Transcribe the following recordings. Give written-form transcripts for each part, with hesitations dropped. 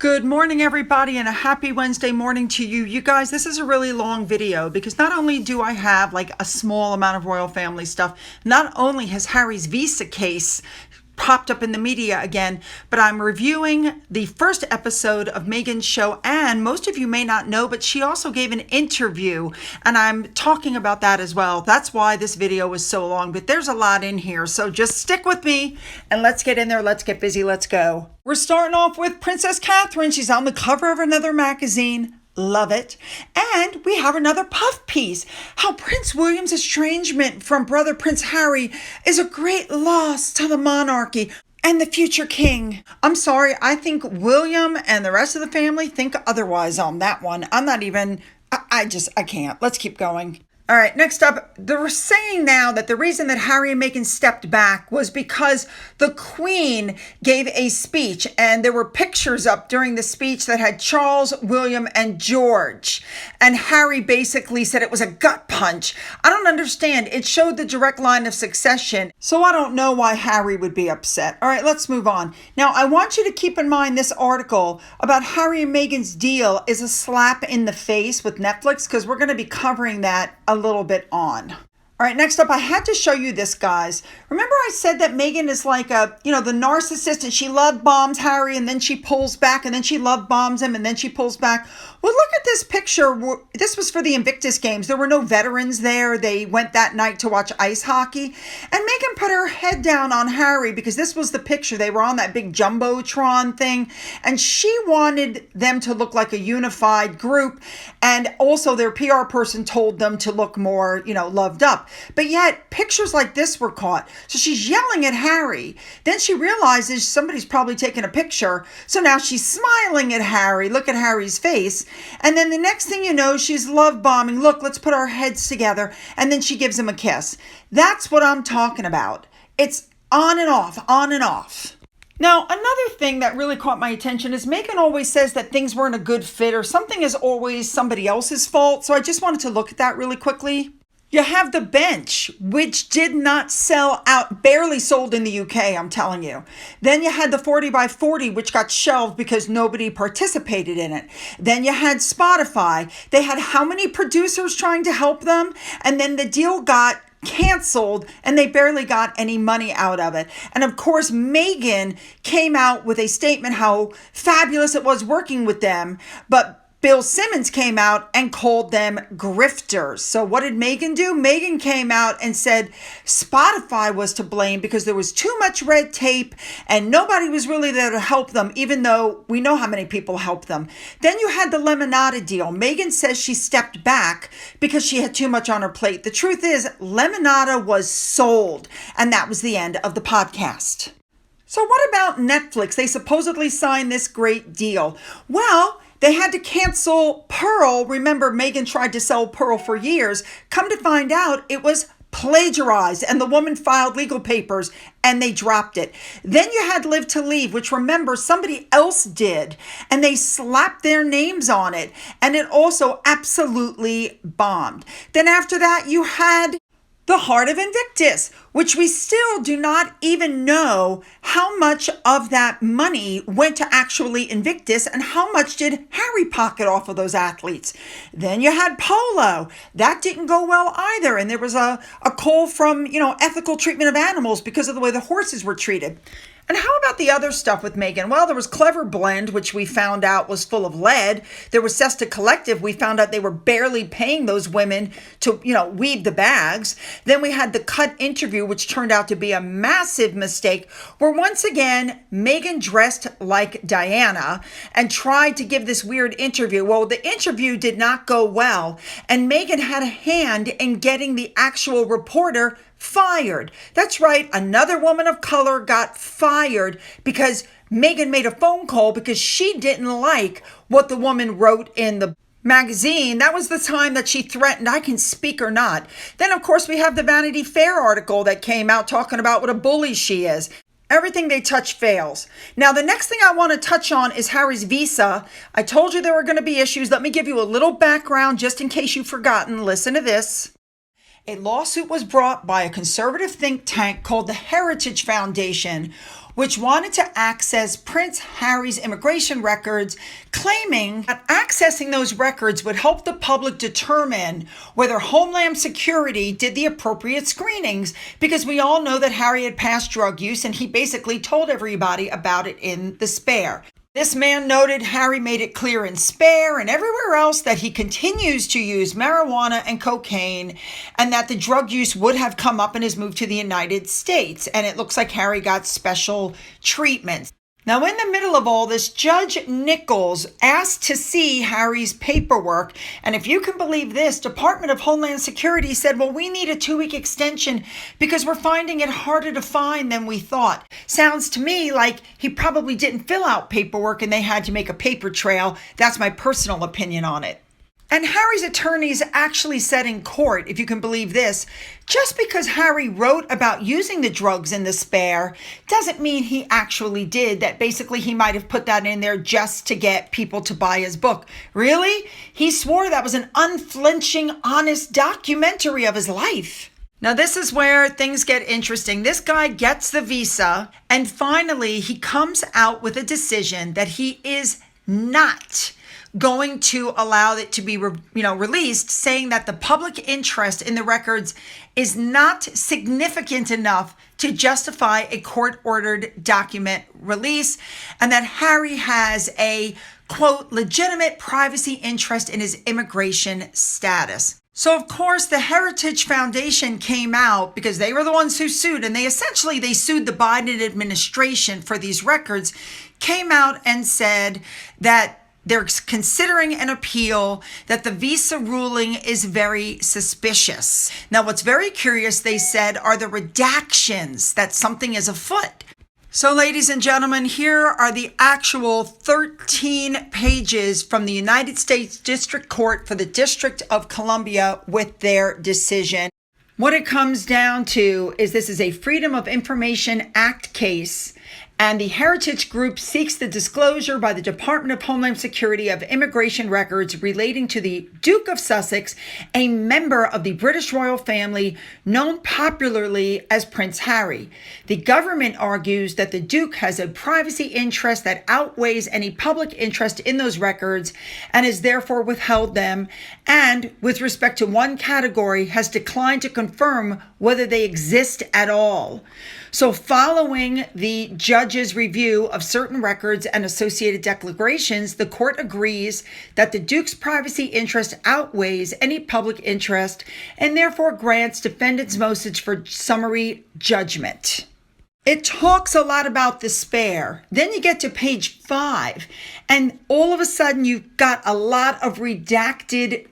Good morning, everybody, and a happy Wednesday morning to you. You guys, this is a really long video because not only do I have like a small amount of royal family stuff, not only has Harry's visa case popped up in the media again, but I'm reviewing the first episode of Meghan's show, and most of you may not know, but she also gave an interview, and I'm talking about that as well. That's why this video was so long, but there's a lot in here, so just stick with me, and let's get in there, let's get busy, let's go. We're starting off with Princess Catherine. She's on the cover of another magazine. Love it. And we have another puff piece. How Prince William's estrangement from brother Prince Harry is a great loss to the monarchy and the future king. I'm sorry, I think William and the rest of the family think otherwise on that one. I'm not even, I can't. Let's keep going. All right, next up, they're saying now that the reason that Harry and Meghan stepped back was because the Queen gave a speech, and there were pictures up during the speech that had Charles, William, and George. And Harry basically said it was a gut punch. I don't understand. It showed the direct line of succession, so I don't know why Harry would be upset. All right, let's move on. Now, I want you to keep in mind this article about Harry and Meghan's deal is a slap in the face with Netflix, because we're going to be covering that a little bit on. All right, next up, I had to show you this, guys. Remember I said that Meghan is like the narcissist, and she love bombs Harry, and then she pulls back, and then she love bombs him, and then she pulls back. Well, look at this picture. This was for the Invictus Games. There were no veterans there. They went that night to watch ice hockey. And Meghan put her head down on Harry because this was the picture. They were on that big Jumbotron thing. And she wanted them to look like a unified group. And also their PR person told them to look more, loved up. But yet pictures like this were caught. So she's yelling at Harry. Then she realizes somebody's probably taking a picture. So now she's smiling at Harry. Look at Harry's face. And then the next thing you know, she's love bombing. Look, let's put our heads together. And then she gives him a kiss. That's what I'm talking about. It's on and off, on and off. Now, another thing that really caught my attention is Meghan always says that things weren't a good fit or something is always somebody else's fault. So I just wanted to look at that really quickly. You have the bench, which did not sell out, barely sold in the UK, I'm telling you. Then you had the 40 by 40, which got shelved because nobody participated in it. Then you had Spotify. They had how many producers trying to help them? And then the deal got canceled and they barely got any money out of it. And of course, Meghan came out with a statement how fabulous it was working with them, but Bill Simmons came out and called them grifters. So what did Meghan do? Meghan came out and said Spotify was to blame because there was too much red tape and nobody was really there to help them, even though we know how many people helped them. Then you had the Lemonada deal. Meghan says she stepped back because she had too much on her plate. The truth is, Lemonada was sold, and that was the end of the podcast. So what about Netflix? They supposedly signed this great deal. Well, they had to cancel Pearl. Remember, Meghan tried to sell Pearl for years. Come to find out, it was plagiarized, and the woman filed legal papers, and they dropped it. Then you had Live to Leave, which, remember, somebody else did, and they slapped their names on it, and it also absolutely bombed. Then after that, you had The Heart of Invictus, which we still do not even know how much of that money went to actually Invictus and how much did Harry pocket off of those athletes. Then you had Polo. That didn't go well either. And there was a call from, ethical treatment of animals because of the way the horses were treated. And how about the other stuff with Meghan? Well, there was Clever Blend, which we found out was full of lead. There was Sesta Collective. We found out they were barely paying those women to, weave the bags. Then we had the Cut interview, which turned out to be a massive mistake, where once again, Meghan dressed like Diana and tried to give this weird interview. Well, the interview did not go well, and Meghan had a hand in getting the actual reporter fired. That's right, another woman of color got fired because Meghan made a phone call because she didn't like what the woman wrote in the magazine. That was the time that she threatened, I can speak or not. Then, of course, we have the Vanity Fair article that came out talking about what a bully she is. Everything they touch fails. Now, the next thing I want to touch on is Harry's visa. I told you there were going to be issues. Let me give you a little background just in case you've forgotten. Listen to this. A lawsuit was brought by a conservative think tank called the Heritage Foundation, which wanted to access Prince Harry's immigration records, claiming that accessing those records would help the public determine whether Homeland Security did the appropriate screenings, because we all know that Harry had past drug use and he basically told everybody about it in the Spare. This man noted Harry made it clear in Spare and everywhere else that he continues to use marijuana and cocaine, and that the drug use would have come up in his move to the United States. And it looks like Harry got special treatment. Now, in the middle of all this, Judge Nichols asked to see Harry's paperwork. And if you can believe this, Department of Homeland Security said, well, we need a 2-week extension because we're finding it harder to find than we thought. Sounds to me like he probably didn't fill out paperwork and they had to make a paper trail. That's my personal opinion on it. And Harry's attorneys actually said in court, if you can believe this, just because Harry wrote about using the drugs in the Spare doesn't mean he actually did. That basically he might have put that in there just to get people to buy his book. Really? He swore that was an unflinching, honest documentary of his life. Now, this is where things get interesting. This guy gets the visa, and finally he comes out with a decision that he is not going to allow it to be released, saying that the public interest in the records is not significant enough to justify a court-ordered document release, and that Harry has a, quote, legitimate privacy interest in his immigration status. So, of course, the Heritage Foundation came out because they were the ones who sued, and they sued the Biden administration for these records, came out and said that they're considering an appeal, that the visa ruling is very suspicious. Now, what's very curious, they said, are the redactions that something is afoot. So, ladies and gentlemen, here are the actual 13 pages from the United States District Court for the District of Columbia with their decision. What it comes down to is this is a Freedom of Information Act case, and the Heritage Group seeks the disclosure by the Department of Homeland Security of immigration records relating to the Duke of Sussex, a member of the British royal family known popularly as Prince Harry. The government argues that the Duke has a privacy interest that outweighs any public interest in those records and has therefore withheld them, and with respect to one category has declined to confirm whether they exist at all. So following the judge's review of certain records and associated declarations, the court agrees that the Duke's privacy interest outweighs any public interest and therefore grants defendant's motion for summary judgment. It talks a lot about the Spare. Then you get to page 5, and all of a sudden you've got a lot of redacted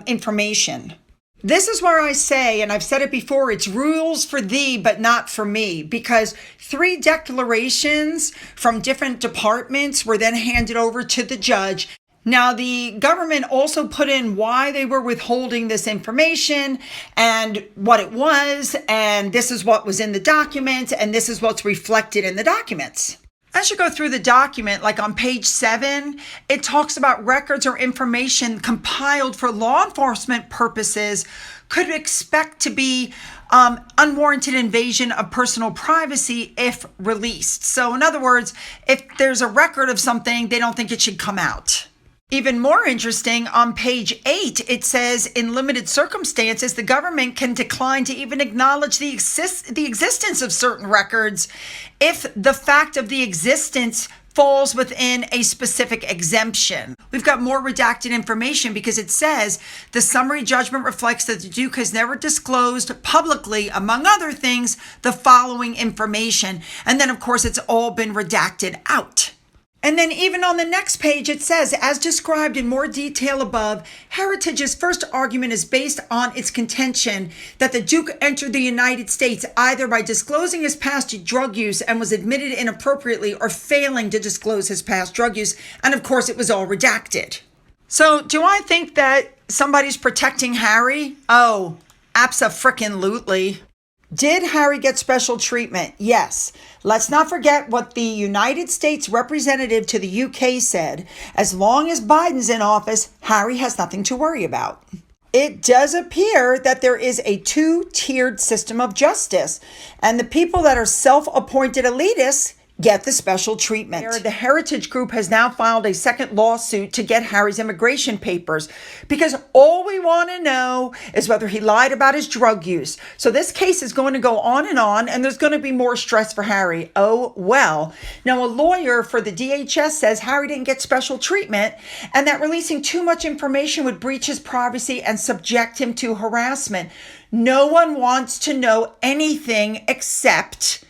information. This is where I say, and I've said it before, it's rules for thee, but not for me, because 3 declarations from different departments were then handed over to the judge. Now, the government also put in why they were withholding this information and what it was, and this is what was in the document, and this is what's reflected in the documents. As you go through the document, like on page 7, it talks about records or information compiled for law enforcement purposes could expect to be unwarranted invasion of personal privacy if released. So in other words, if there's a record of something, they don't think it should come out. Even more interesting, on page 8, it says, in limited circumstances, the government can decline to even acknowledge the existence of certain records if the fact of the existence falls within a specific exemption. We've got more redacted information because it says the summary judgment reflects that the Duke has never disclosed publicly, among other things, the following information. And then, of course, it's all been redacted out. And then even on the next page, it says, as described in more detail above, Heritage's first argument is based on its contention that the Duke entered the United States either by disclosing his past drug use and was admitted inappropriately or failing to disclose his past drug use. And of course, it was all redacted. So do I think that somebody's protecting Harry? Oh, abso-frickin-lutely. Did Harry get special treatment? Yes. Let's not forget what the United States representative to the UK said. As long as Biden's in office, Harry has nothing to worry about. It does appear that there is a two-tiered system of justice, and the people that are self-appointed elitists get the special treatment. The Heritage Group has now filed a second lawsuit to get Harry's immigration papers because all we want to know is whether he lied about his drug use. So this case is going to go on, and there's going to be more stress for Harry. Oh, well. Now, a lawyer for the DHS says Harry didn't get special treatment and that releasing too much information would breach his privacy and subject him to harassment. No one wants to know anything except,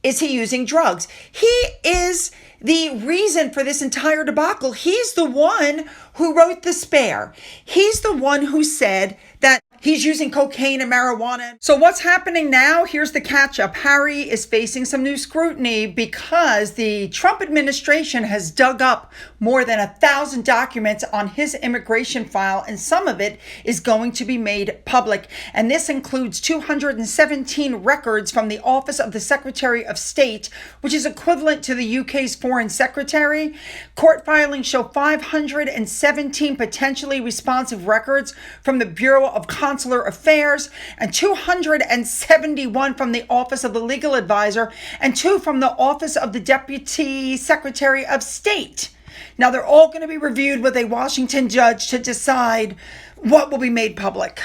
is he using drugs? He is the reason for this entire debacle. He's the one who wrote the spare. He's the one who said that he's using cocaine and marijuana. So what's happening now? Here's the catch up. Harry is facing some new scrutiny because the Trump administration has dug up more than 1,000 documents on his immigration file, and some of it is going to be made public. And this includes 217 records from the Office of the Secretary of State, which is equivalent to the UK's Foreign Secretary. Court filings show 517 potentially responsive records from the Bureau of Consular Affairs and 271 from the Office of the Legal Advisor and 2 from the Office of the Deputy Secretary of State. Now, they're all going to be reviewed with a Washington judge to decide what will be made public.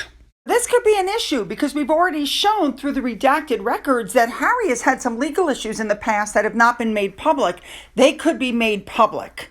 This could be an issue because we've already shown through the redacted records that Harry has had some legal issues in the past that have not been made public. They could be made public.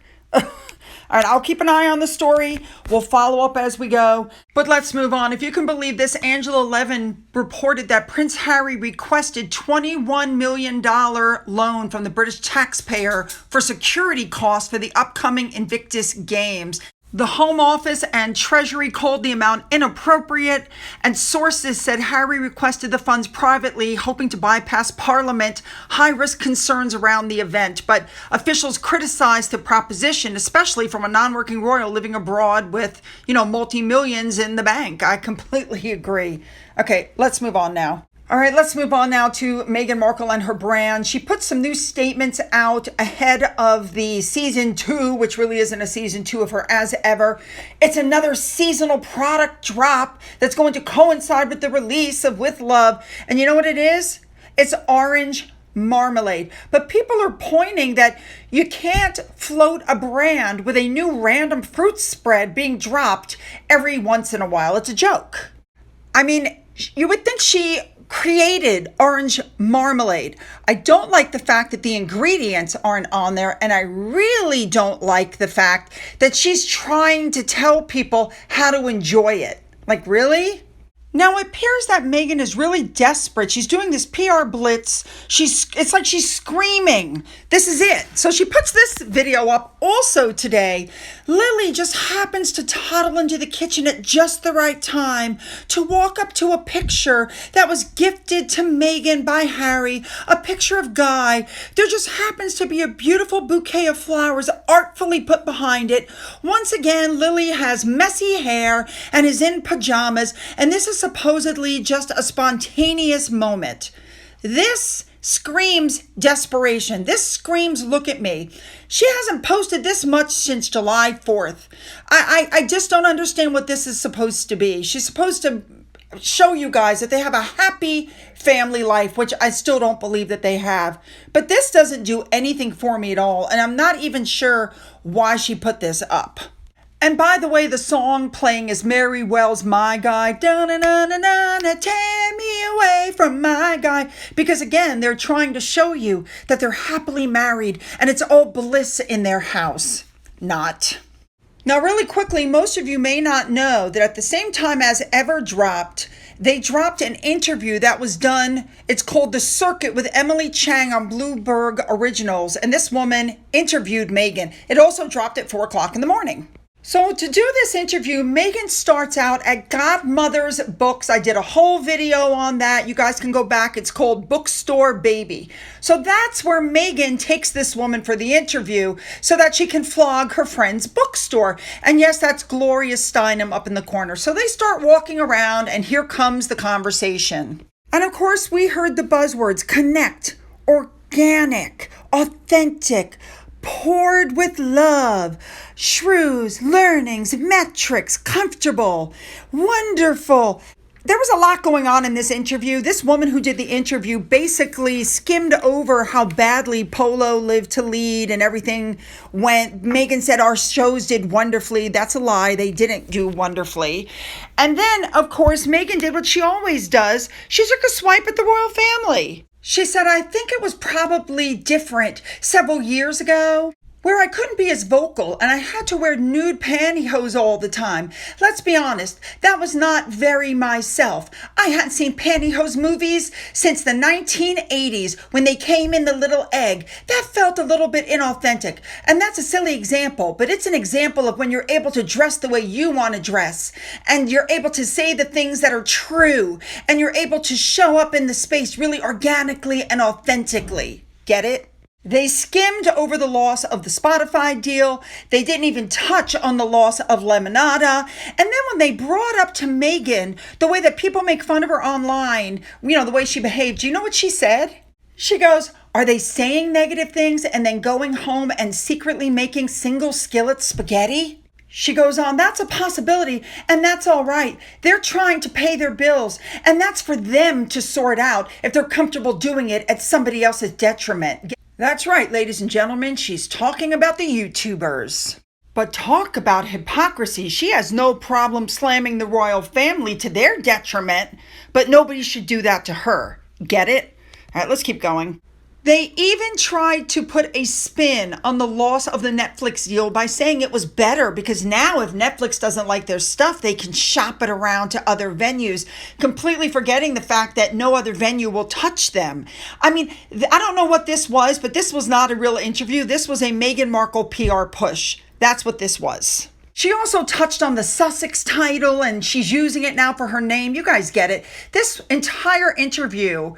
All right, I'll keep an eye on the story. We'll follow up as we go. But let's move on. If you can believe this, Angela Levin reported that Prince Harry requested $21 million loan from the British taxpayer for security costs for the upcoming Invictus Games. The Home Office and Treasury called the amount inappropriate, and sources said Harry requested the funds privately, hoping to bypass Parliament, high-risk concerns around the event. But officials criticized the proposition, especially from a non-working royal living abroad with, multi-millions in the bank. I completely agree. Okay, let's move on now. All right, let's move on now to Meghan Markle and her brand. She put some new statements out ahead of the season 2, which really isn't a season 2 of her as ever. It's another seasonal product drop that's going to coincide with the release of With Love. And you know what it is? It's orange marmalade. But people are pointing that you can't float a brand with a new random fruit spread being dropped every once in a while. It's a joke. I mean, you would think she created orange marmalade. I don't like the fact that the ingredients aren't on there, and I really don't like the fact that she's trying to tell people how to enjoy it. Like, really? Now, it appears that Meghan is really desperate. She's doing this PR blitz. It's like she's screaming, this is it. So she puts this video up also today. Lily just happens to toddle into the kitchen at just the right time to walk up to a picture that was gifted to Meghan by Harry, a picture of Guy. There just happens to be a beautiful bouquet of flowers artfully put behind it. Once again, Lily has messy hair and is in pajamas, and this is supposedly just a spontaneous moment. This screams desperation. This screams, look at me. She hasn't posted this much since July 4th. I just don't understand what this is supposed to be. She's supposed to show you guys that they have a happy family life, which I still don't believe that they have. But this doesn't do anything for me at all, and I'm not even sure why she put this up. And by the way, the song playing is Mary Wells' My Guy. Da-na-na-na-na-na, tear me away from my guy. Because again, they're trying to show you that they're happily married and it's all bliss in their house. Not. Now, really quickly, most of you may not know that at the same time as Ever dropped, they dropped an interview that was done. It's called The Circuit with Emily Chang on Bloomberg Originals. And this woman interviewed Meghan. It also dropped at 4 o'clock in the morning. So to do this interview, Meghan starts out at Godmother's Books. I did a whole video on that. You guys can go back. It's called Bookstore Baby. So that's where Meghan takes this woman for the interview so that she can flog her friend's bookstore. And yes, that's Gloria Steinem up in the corner. So they start walking around and here comes the conversation. And of course, we heard the buzzwords: connect, organic, authentic, poured with love, shrews, learnings, metrics, comfortable, wonderful. There was a lot going on in this interview. This woman who did the interview basically skimmed over how badly Polo lived to lead and everything went. Meghan said our shows did wonderfully. That's a lie. They didn't do wonderfully. And then, of course, Meghan did what she always does. She took a swipe at the royal family. She said, I think it was probably different several years ago, where I couldn't be as vocal and I had to wear nude pantyhose all the time. Let's be honest, that was not very myself. I hadn't seen pantyhose movies since the 1980s when they came in the little egg. That felt a little bit inauthentic. And that's a silly example, but it's an example of when you're able to dress the way you want to dress and you're able to say the things that are true and you're able to show up in the space really organically and authentically. Get it? They skimmed over the loss of the Spotify deal. They didn't even touch on the loss of Lemonada. And then when they brought up to Meghan the way that people make fun of her online, the way she behaved, do you know what she said? She goes, are they saying negative things and then going home and secretly making single skillet spaghetti? She goes on, that's a possibility, and that's all right. They're trying to pay their bills, and that's for them to sort out if they're comfortable doing it at somebody else's detriment. That's right, ladies and gentlemen, she's talking about the YouTubers. But talk about hypocrisy. She has no problem slamming the royal family to their detriment, but nobody should do that to her. Get it? All right, let's keep going. They even tried to put a spin on the loss of the Netflix deal by saying it was better because now if Netflix doesn't like their stuff, they can shop it around to other venues, completely forgetting the fact that no other venue will touch them. I mean, I don't know what this was, but this was not a real interview. This was a Meghan Markle PR push. That's what this was. She also touched on the Sussex title and she's using it now for her name. You guys get it. This entire interview,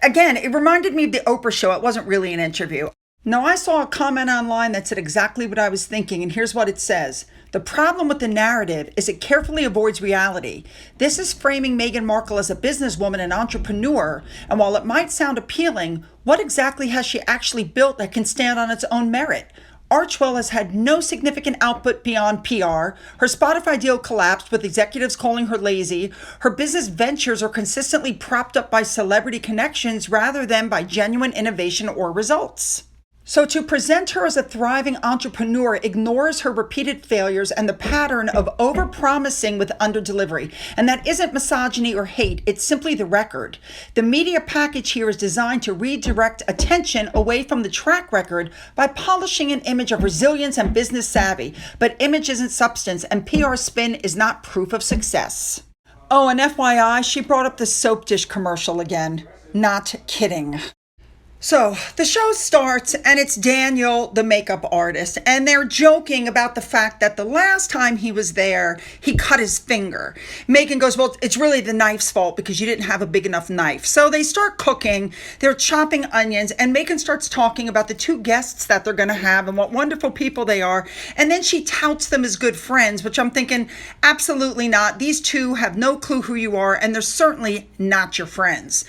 again, it reminded me of the Oprah show. It wasn't really an interview. Now, I saw a comment online that said exactly what I was thinking, and here's what it says. The problem with the narrative is it carefully avoids reality. This is framing Meghan Markle as a businesswoman and entrepreneur, and while it might sound appealing, what exactly has she actually built that can stand on its own merit? Archwell has had no significant output beyond PR. Her Spotify deal collapsed with executives calling her lazy. Her business ventures are consistently propped up by celebrity connections rather than by genuine innovation or results. So to present her as a thriving entrepreneur ignores her repeated failures and the pattern of overpromising with underdelivery. And that isn't misogyny or hate, it's simply the record. The media package here is designed to redirect attention away from the track record by polishing an image of resilience and business savvy. But image isn't substance, and PR spin is not proof of success. Oh, and FYI, she brought up the soap dish commercial again. Not kidding. So the show starts and it's Daniel, the makeup artist, and they're joking about the fact that the last time he was there, he cut his finger. Meghan goes, well, it's really the knife's fault because you didn't have a big enough knife. So they start cooking, they're chopping onions, and Meghan starts talking about the two guests that they're going to have and what wonderful people they are. And then she touts them as good friends, which I'm thinking, absolutely not. These two have no clue who you are, and they're certainly not your friends.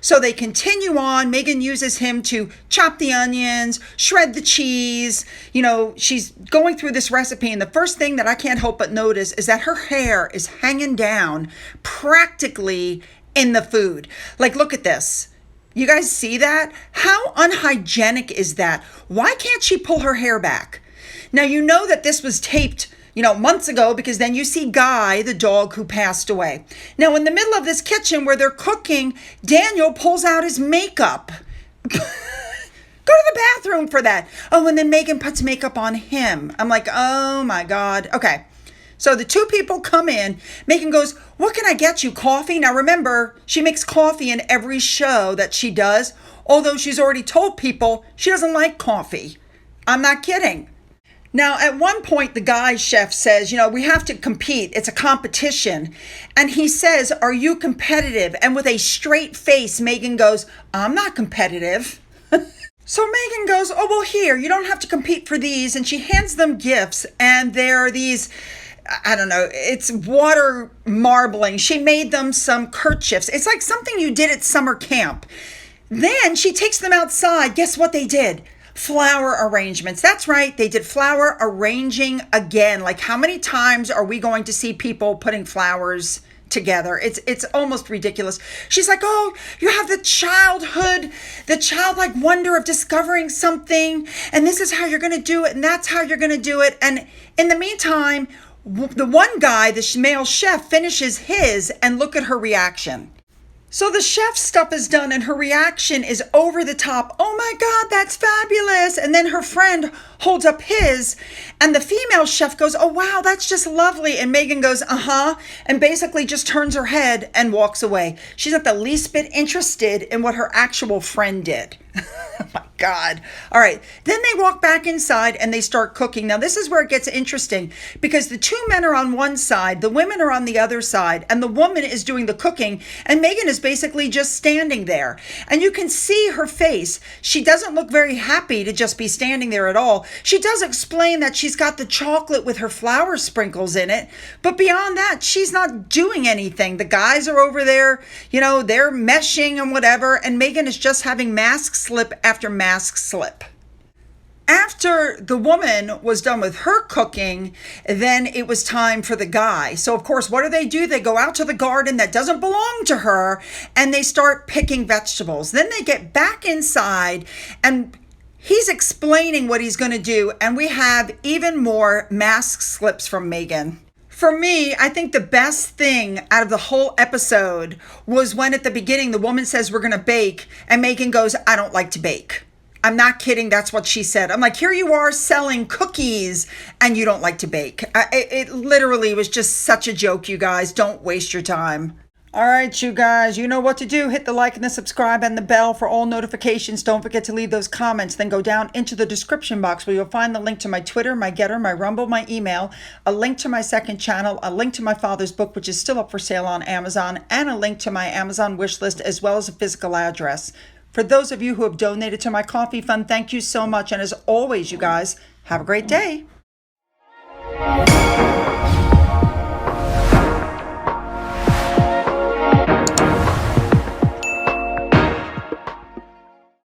So they continue on. Meghan uses him to chop the onions, shred the cheese. She's going through this recipe. And the first thing that I can't help but notice is that her hair is hanging down practically in the food. Like, look at this. You guys see that? How unhygienic is that? Why can't she pull her hair back? Now, you know that this was taped months ago, because then you see Guy, the dog who passed away. Now, in the middle of this kitchen where they're cooking, Daniel pulls out his makeup. Go to the bathroom for that. Oh, and then Meghan puts makeup on him. I'm like, oh my God. Okay. So the two people come in. Meghan goes, what can I get you? Coffee? Now remember, she makes coffee in every show that she does, although she's already told people she doesn't like coffee. I'm not kidding. Now, at one point, the Guy chef says, we have to compete. It's a competition. And he says, are you competitive? And with a straight face, Meghan goes, I'm not competitive. So Meghan goes, oh, well, here, you don't have to compete for these. And she hands them gifts. And there are these, I don't know, it's water marbling. She made them some kerchiefs. It's like something you did at summer camp. Then she takes them outside. Guess what they did? flower arrangements. That's right, they did flower arranging again. Like, how many times are we going to see people putting flowers together? It's almost ridiculous. She's like, oh, you have the childlike wonder of discovering something, and this is how you're going to do it, and that's how you're going to do it. And in the meantime, the one guy, the male chef, finishes his, and look at her reaction. So the chef's stuff is done and her reaction is over the top. Oh my God, that's fabulous. And then her friend holds up his and the female chef goes, oh wow, that's just lovely. And Meghan goes, uh-huh. And basically just turns her head and walks away. She's not the least bit interested in what her actual friend did. Oh my God. All right. Then they walk back inside and they start cooking. Now, this is where it gets interesting because the two men are on one side, the women are on the other side, and the woman is doing the cooking, and Meghan is basically just standing there. And you can see her face. She doesn't look very happy to just be standing there at all. She does explain that she's got the chocolate with her flower sprinkles in it, but beyond that, she's not doing anything. The guys are over there, they're meshing and whatever, and Meghan is just having mask slip after mask slip. After the woman was done with her cooking, then it was time for the guy. So of course, what do? They go out to the garden that doesn't belong to her and they start picking vegetables. Then they get back inside and he's explaining what he's going to do. And we have even more mask slips from Meghan. For me, I think the best thing out of the whole episode was when at the beginning the woman says we're going to bake and Meghan goes, I don't like to bake. I'm not kidding. That's what she said. I'm like, here you are selling cookies and you don't like to bake. It literally was just such a joke, you guys. Don't waste your time. All right, you guys, you know what to do. Hit the like and the subscribe and the bell for all notifications. Don't forget to leave those comments. Then go down into the description box where you'll find the link to my Twitter, my Gettr, my Rumble, my email, a link to my second channel, a link to my father's book, which is still up for sale on Amazon, and a link to my Amazon wish list, as well as a physical address. For those of you who have donated to my coffee fund, thank you so much. And as always, you guys, have a great day.